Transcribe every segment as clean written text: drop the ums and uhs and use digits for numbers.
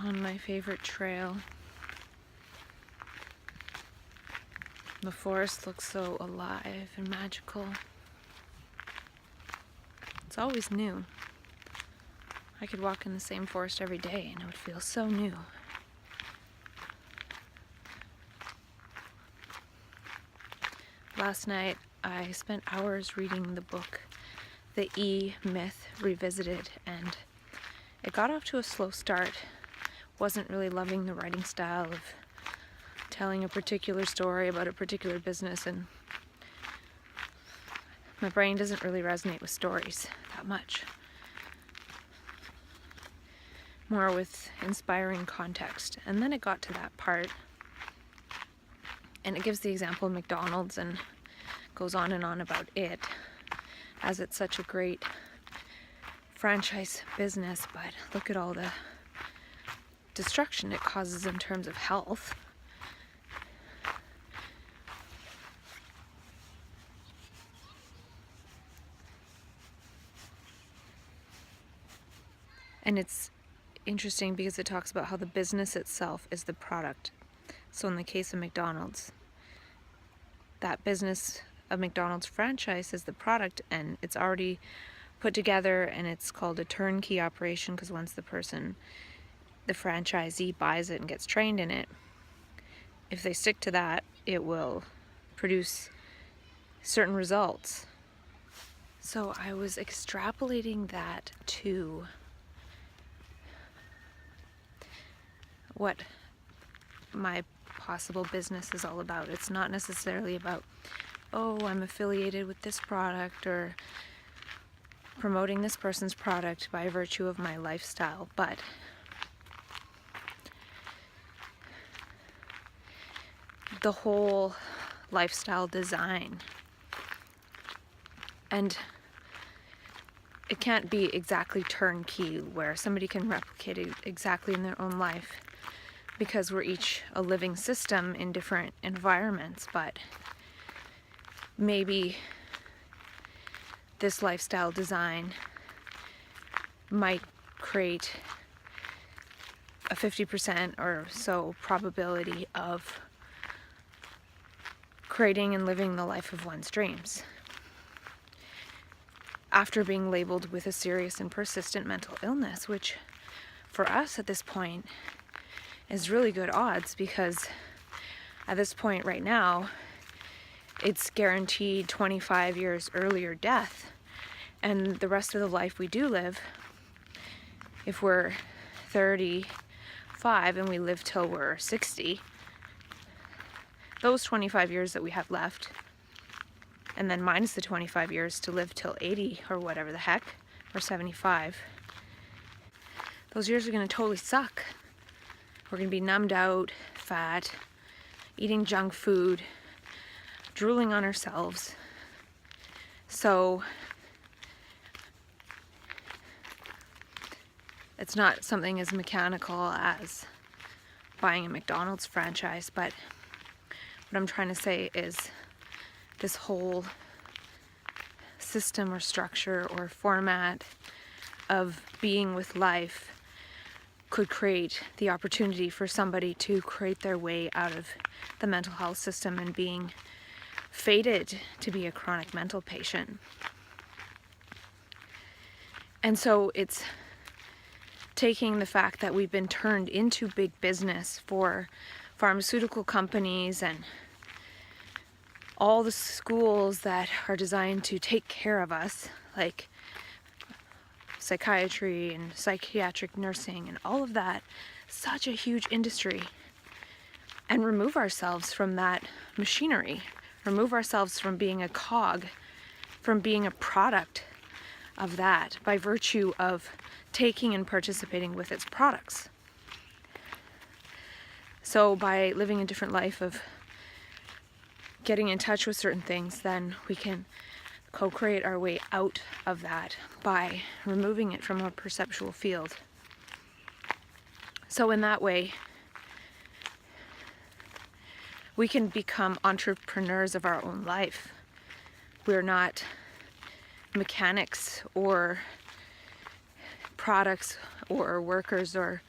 on my favorite trail. The forest looks so alive and magical. It's always new. I could walk in the same forest every day and it would feel so new. Last night I spent hours reading the book The E-Myth Revisited, and it got off to a slow start. Wasn't really loving the writing style of telling a particular story about a particular business, and my brain doesn't really resonate with stories that much. More with inspiring context. And then it got to that part, and it gives the example of McDonald's and goes on and on about it, as it's such a great franchise business, but look at all the destruction it causes in terms of health. And it's interesting because it talks about how the business itself is the product. So in the case of McDonald's, that business of McDonald's franchise is the product, and it's already put together, and it's called a turnkey operation because once the franchisee buys it and gets trained in it, if they stick to that, it will produce certain results. So I was extrapolating that to what my possible business is all about. It's not necessarily about, oh, I'm affiliated with this product or promoting this person's product by virtue of my lifestyle, but the whole lifestyle design. And it can't be exactly turnkey where somebody can replicate it exactly in their own life, because we're each a living system in different environments. But maybe this lifestyle design might create a 50% or so probability of creating and living the life of one's dreams after being labeled with a serious and persistent mental illness, which for us at this point is really good odds, because at this point right now it's guaranteed 25 years earlier death, and the rest of the life we do live, if we're 35 and we live till we're 60, those 25 years that we have left, and then minus the 25 years to live till 80 or whatever the heck, or 75, those years are going to totally suck. We're going to be numbed out, fat, eating junk food, drooling on ourselves. So it's not something as mechanical as buying a McDonald's franchise, but what I'm trying to say is this whole system or structure or format of being with life could create the opportunity for somebody to create their way out of the mental health system and being fated to be a chronic mental patient. And so it's taking the fact that we've been turned into big business for pharmaceutical companies and all the schools that are designed to take care of us, like psychiatry and psychiatric nursing and all of that, such a huge industry, and remove ourselves from that machinery, remove ourselves from being a cog, from being a product of that by virtue of taking and participating with its products. So by living a different life of getting in touch with certain things, then we can co-create our way out of that by removing it from our perceptual field. So in that way, we can become entrepreneurs of our own life. We're not mechanics or products or workers or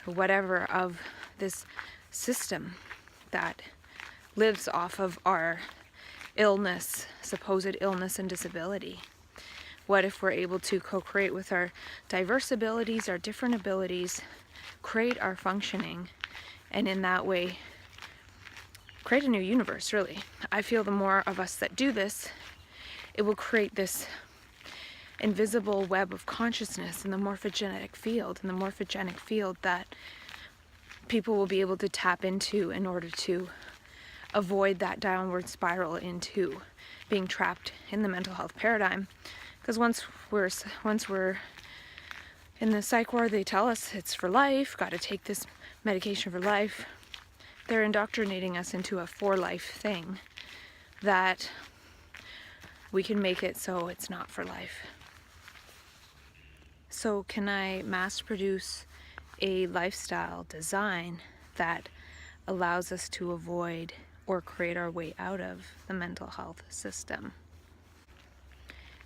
or whatever of this system that lives off of our illness, supposed illness and disability? What if we're able to co-create with our diverse abilities, our different abilities, create our functioning, and in that way create a new universe, really? I feel the more of us that do this, it will create this invisible web of consciousness in the morphogenetic field, that people will be able to tap into in order to avoid that downward spiral into being trapped in the mental health paradigm. Because once we're in the psych ward, they tell us it's for life, got to take this medication for life. They're indoctrinating us into a for life thing that we can make it so it's not for life. So can I mass produce a lifestyle design that allows us to avoid or create our way out of the mental health system?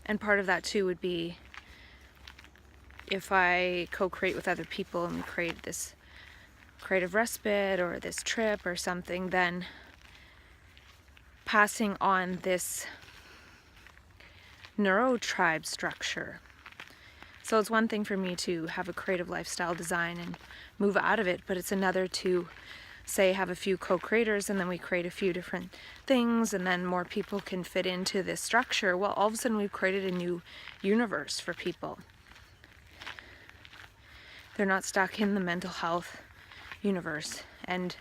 And part of that too would be if I co-create with other people and we create this creative respite or this trip or something, then passing on this neurotribe structure. So it's one thing for me to have a creative lifestyle design and move out of it, but it's another to say have a few co-creators and then we create a few different things and then more people can fit into this structure. Well, all of a sudden we've created a new universe for people. They're not stuck in the mental health universe. And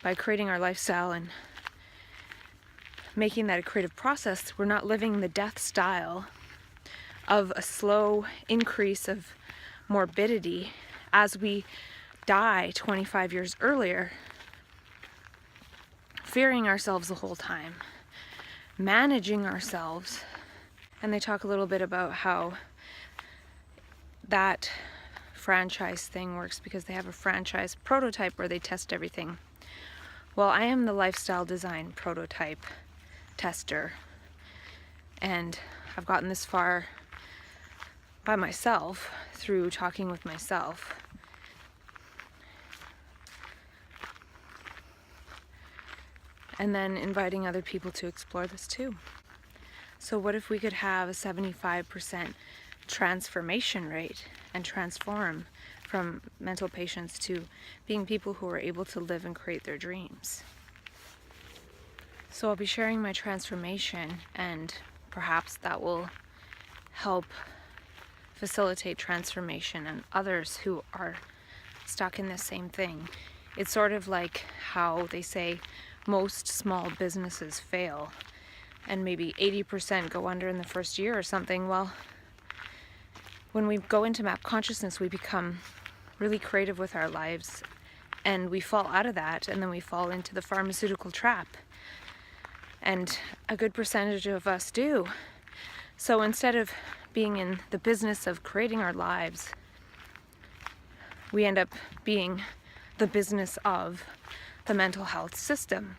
by creating our lifestyle and making that a creative process, we're not living the death style of a slow increase of morbidity as we die 25 years earlier, fearing ourselves the whole time, managing ourselves. And they talk a little bit about how that franchise thing works because they have a franchise prototype where they test everything. Well, I am the lifestyle design prototype tester, and I've gotten this far by myself through talking with myself. And then inviting other people to explore this too. So what if we could have a 75% transformation rate and transform from mental patients to being people who are able to live and create their dreams? So I'll be sharing my transformation, and perhaps that will help facilitate transformation in others who are stuck in the same thing. It's sort of like how they say most small businesses fail and maybe 80% go under in the first year or something. Well, when we go into map consciousness, we become really creative with our lives and we fall out of that, and then we fall into the pharmaceutical trap. And a good percentage of us do. So instead of being in the business of creating our lives, we end up being the business of the mental health system.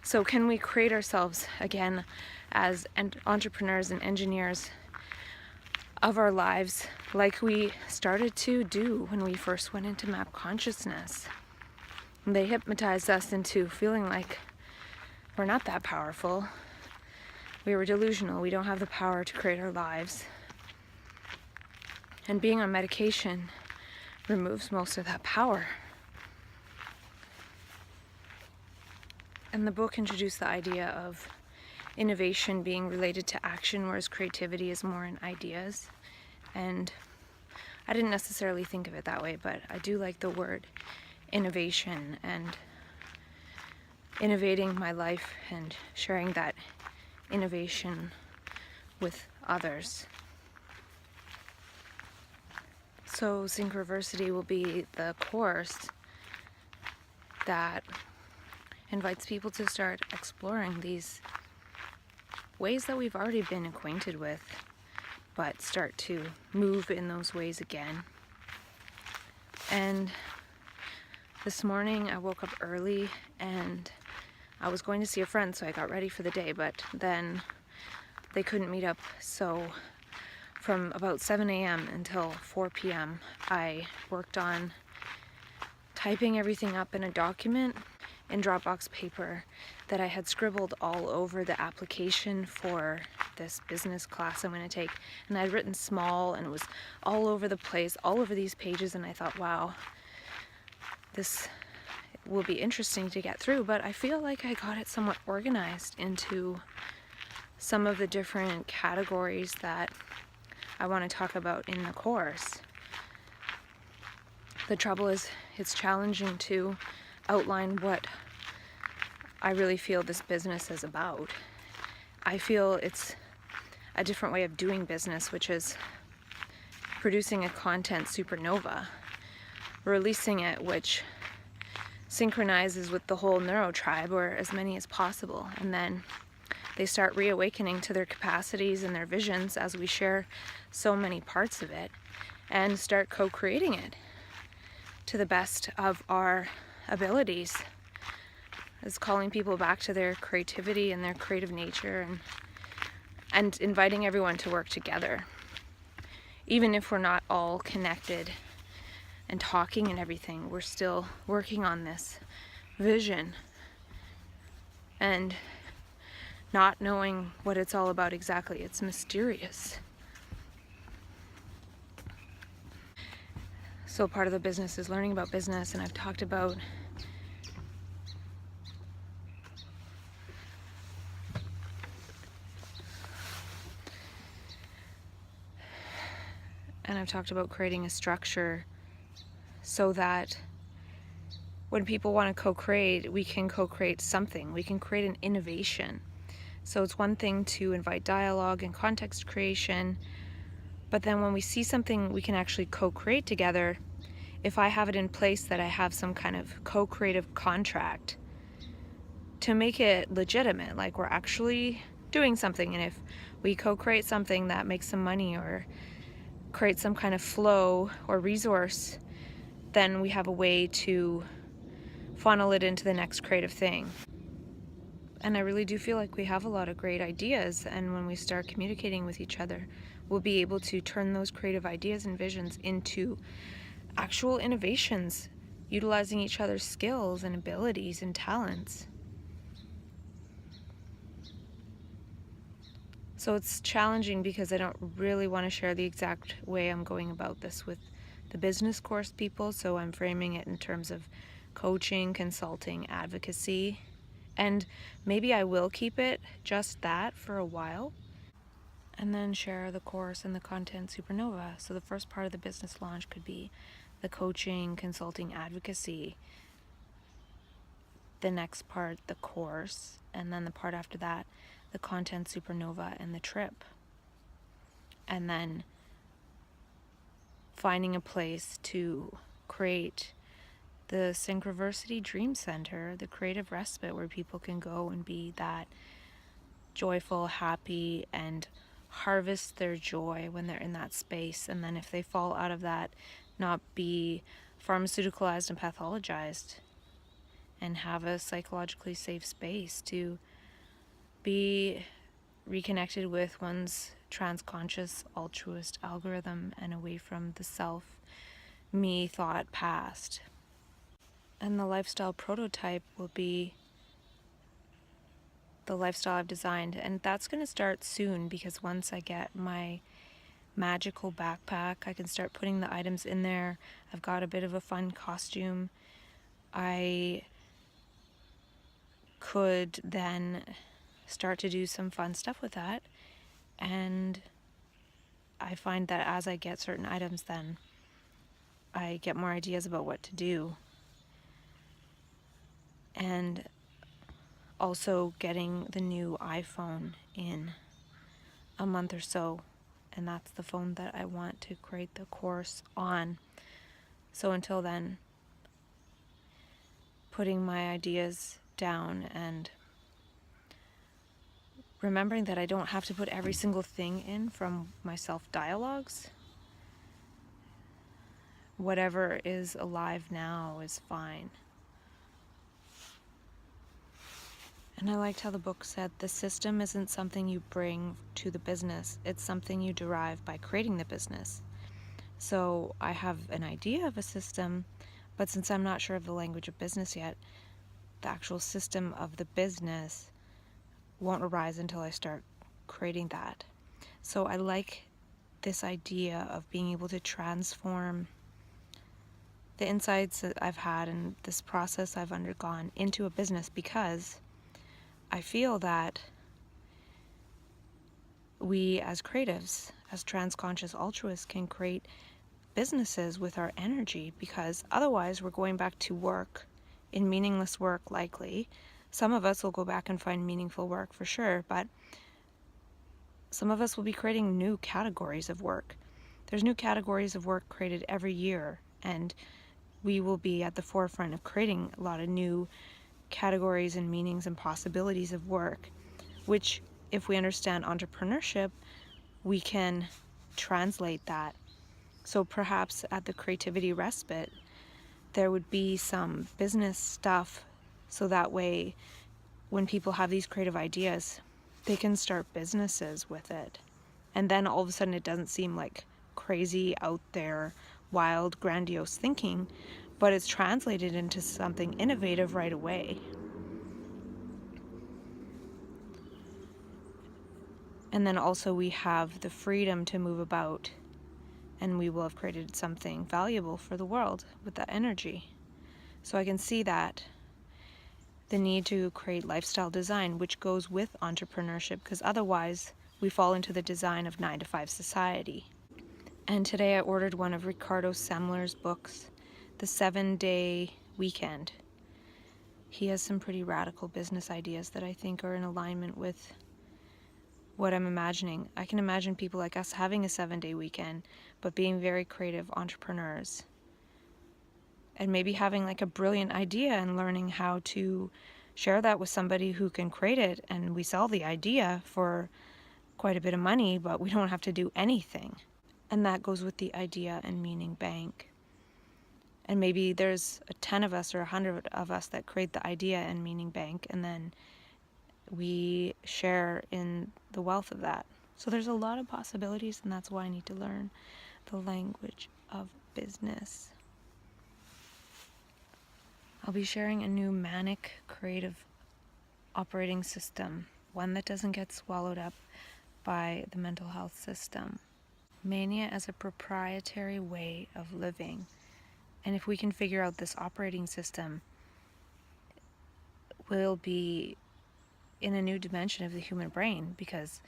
So can we create ourselves again as entrepreneurs and engineers of our lives like we started to do when we first went into map consciousness? And they hypnotized us into feeling like we're not that powerful. We were delusional. We don't have the power to create our lives. And being on medication removes most of that power. And the book introduced the idea of innovation being related to action, whereas creativity is more in ideas. And I didn't necessarily think of it that way, but I do like the word innovation and innovating my life and sharing that innovation with others. So Synchronicity will be the course that invites people to start exploring these ways that we've already been acquainted with, but start to move in those ways again. And this morning I woke up early and I was going to see a friend, so I got ready for the day, but then they couldn't meet up. So from about 7 a.m. until 4 p.m. I worked on typing everything up in a document in Dropbox paper that I had scribbled all over the application for this business class I'm going to take. And I'd written small, and it was all over the place, all over these pages, and I thought, wow, this will be interesting to get through. But I feel like I got it somewhat organized into some of the different categories that I want to talk about in the course. The trouble is, it's challenging to outline what I really feel this business is about. I feel it's a different way of doing business, which is producing a content supernova, releasing it, which synchronizes with the whole neuro tribe, or as many as possible, and then they start reawakening to their capacities and their visions as we share so many parts of it, and start co-creating it to the best of our abilities. It's calling people back to their creativity and their creative nature, and inviting everyone to work together. Even if we're not all connected and talking and everything, we're still working on this vision and not knowing what it's all about exactly. It's mysterious. So part of the business is learning about business, and I've talked about creating a structure so that when people want to co-create, we can co-create something. We can create an innovation. So it's one thing to invite dialogue and context creation, but then when we see something we can actually co-create together, if I have it in place that I have some kind of co-creative contract to make it legitimate, like we're actually doing something, and if we co-create something that makes some money or create some kind of flow or resource, then we have a way to funnel it into the next creative thing. And I really do feel like we have a lot of great ideas, and when we start communicating with each other, we'll be able to turn those creative ideas and visions into actual innovations, utilizing each other's skills and abilities and talents. So it's challenging because I don't really want to share the exact way I'm going about this with the business course people, so I'm framing it in terms of coaching, consulting, advocacy, and maybe I will keep it just that for a while, and then share the course and the content supernova. So the first part of the business launch could be the coaching, consulting, advocacy. The next part, the course, and then the part after that, the content supernova and the trip. And then finding a place to create the Synchronicity Dream Center, the creative respite where people can go and be that joyful, happy, and harvest their joy when they're in that space. And then if they fall out of that, not be pharmaceuticalized and pathologized, and have a psychologically safe space to be reconnected with one's transconscious altruist algorithm and away from the self, me thought past. And the lifestyle prototype will be the lifestyle I've designed, and that's going to start soon, because once I get my magical backpack, I can start putting the items in there. I've got a bit of a fun costume. I could then start to do some fun stuff with that, and I find that as I get certain items, then I get more ideas about what to do. And also getting the new iPhone in a month or so, and that's the phone that I want to create the course on. So until then, putting my ideas down and remembering that I don't have to put every single thing in from my self-dialogues. Whatever is alive now is fine. And I liked how the book said the system isn't something you bring to the business, it's something you derive by creating the business. So I have an idea of a system, But since I'm not sure of the language of business yet, the actual system of the business won't arise until I start creating that. So I like this idea of being able to transform the insights that I've had and this process I've undergone into a business, because I feel that we as creatives, as transconscious altruists, can create businesses with our energy, because otherwise we're going back to work in meaningless work, likely. Some of us will go back and find meaningful work for sure, but some of us will be creating new categories of work. There's new categories of work created every year, and we will be at the forefront of creating a lot of new categories and meanings and possibilities of work, which, if we understand entrepreneurship, we can translate that. So perhaps at the creativity respite, there would be some business stuff, so that way when people have these creative ideas, they can start businesses with it. And then all of a sudden it doesn't seem like crazy, out there, wild, grandiose thinking, but it's translated into something innovative right away. And then also we have the freedom to move about, and we will have created something valuable for the world with that energy. So I can see that the need to create lifestyle design, which goes with entrepreneurship, because otherwise we fall into the design of 9-to-5 society. And today I ordered one of Ricardo Semler's books, The 7-Day Weekend. He has some pretty radical business ideas that I think are in alignment with what I'm imagining. I can imagine people like us having a 7-day weekend, but being very creative entrepreneurs. And maybe having like a brilliant idea and learning how to share that with somebody who can create it, and we sell the idea for quite a bit of money, but we don't have to do anything. And that goes with the idea and meaning bank. And maybe there's 10 of us or 100 of us that create the idea and meaning bank, and then we share in the wealth of that. So there's a lot of possibilities, and that's why I need to learn the language of business. I'll be sharing a new manic creative operating system, one that doesn't get swallowed up by the mental health system. Mania as a proprietary way of living. And if we can figure out this operating system, we'll be in a new dimension of the human brain, because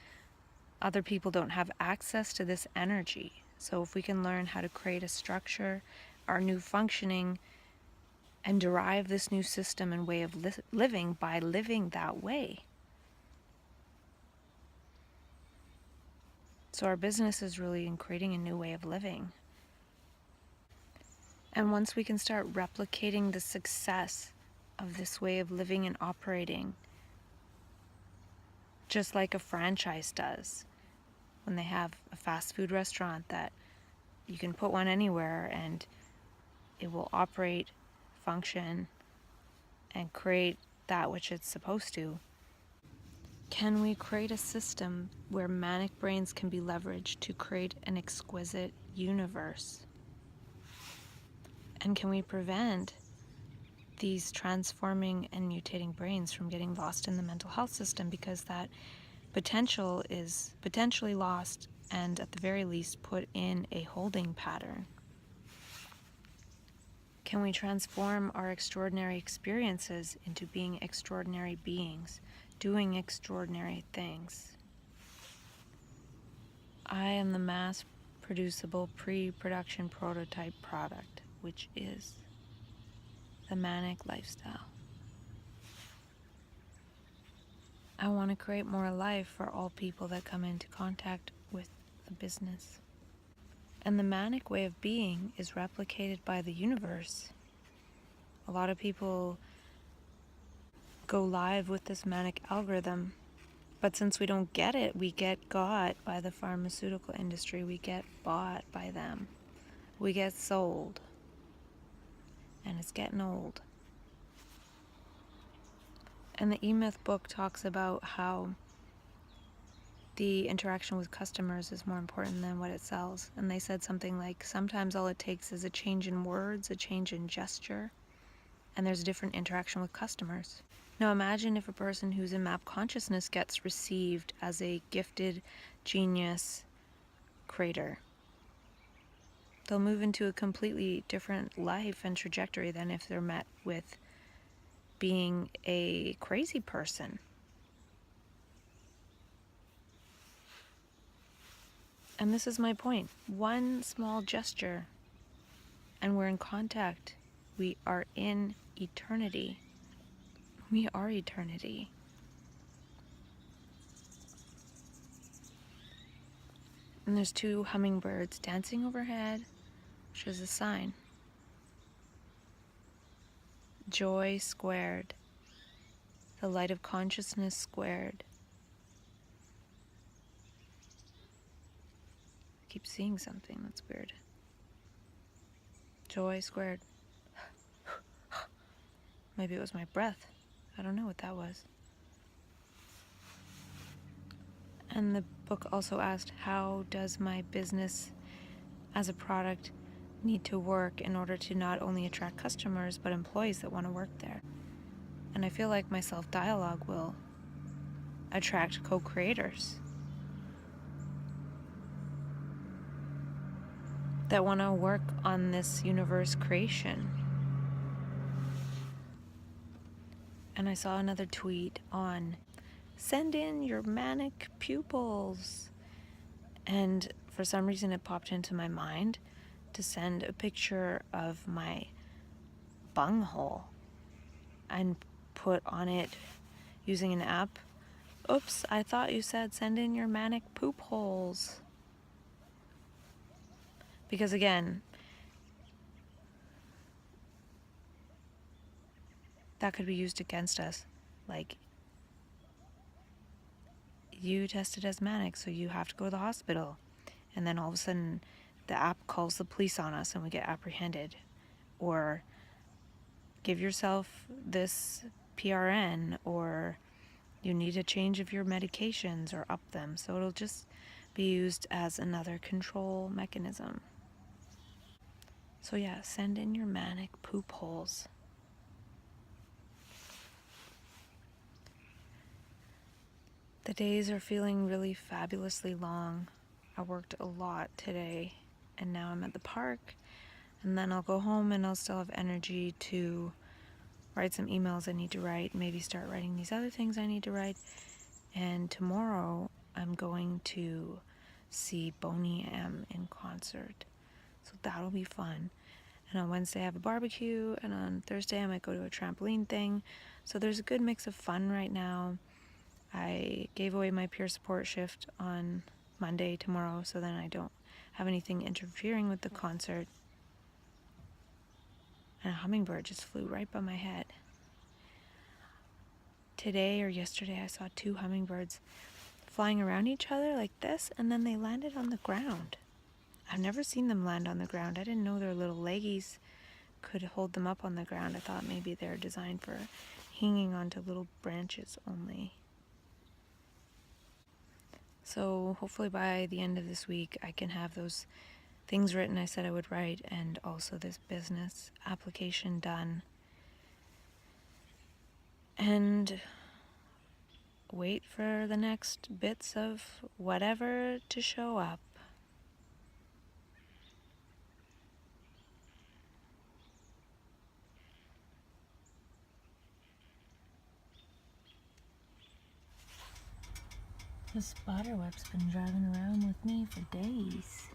other people don't have access to this energy. So if we can learn how to create a structure, our new functioning, and derive this new system and way of living by living that way. So our business is really in creating a new way of living. And once we can start replicating the success of this way of living and operating, just like a franchise does, when they have a fast food restaurant that you can put one anywhere and it will operate, function, and create that which it's supposed to. Can we create a system where manic brains can be leveraged to create an exquisite universe? And can we prevent these transforming and mutating brains from getting lost in the mental health system, because that potential is potentially lost, and at the very least put in a holding pattern? Can we transform our extraordinary experiences into being extraordinary beings, doing extraordinary things? I am the mass producible pre-production prototype product, which is the manic lifestyle. I want to create more life for all people that come into contact with the business. And the manic way of being is replicated by the universe. A lot of people go live with this manic algorithm, but since we don't get it, we get got by the pharmaceutical industry. We get bought by them. We get sold. And it's getting old. And the E-Myth book talks about how the interaction with customers is more important than what it sells. And they said something like, sometimes all it takes is a change in words, a change in gesture, and there's a different interaction with customers. Now imagine if a person who's in map consciousness gets received as a gifted genius creator. They'll move into a completely different life and trajectory than if they're met with being a crazy person. And this is my point. One small gesture, and we're in contact. We are in eternity. We are eternity. And there's 2 hummingbirds dancing overhead, which is a sign. Joy squared. The light of consciousness squared. I keep seeing something that's weird. Joy squared. Maybe it was my breath. I don't know what that was. And the book also asked, how does my business as a product need to work in order to not only attract customers, but employees that want to work there? And I feel like my self-dialogue will attract co-creators that want to work on this universe creation. And I saw another tweet on, send in your manic pupils. And for some reason it popped into my mind to send a picture of my bunghole and put on it using an app. Oops, I thought you said send in your manic poop holes. Because again, that could be used against us. Like, you tested as manic, so you have to go to the hospital. And then all of a sudden, the app calls the police on us and we get apprehended. Or give yourself this PRN, or you need a change of your medications or up them. So it'll just be used as another control mechanism. So yeah, send in your manic poop holes. The days are feeling really fabulously long. I worked a lot today, and now I'm at the park, and then I'll go home and I'll still have energy to write some emails I need to write, maybe start writing these other things I need to write. And tomorrow I'm going to see Boney M in concert, so that'll be fun. And on Wednesday I have a barbecue, and on Thursday I might go to a trampoline thing. So there's a good mix of fun right now. I gave away my peer support shift on Monday tomorrow, so then I don't have anything interfering with the concert. And a hummingbird just flew right by my head. Today or yesterday I saw 2 hummingbirds flying around each other like this, and then they landed on the ground. I've never seen them land on the ground. I didn't know their little leggies could hold them up on the ground. I thought maybe they're designed for hanging onto little branches only. So hopefully by the end of this week I can have those things written I said I would write, and also this business application done. And wait for the next bits of whatever to show up. The spider web's been driving around with me for days.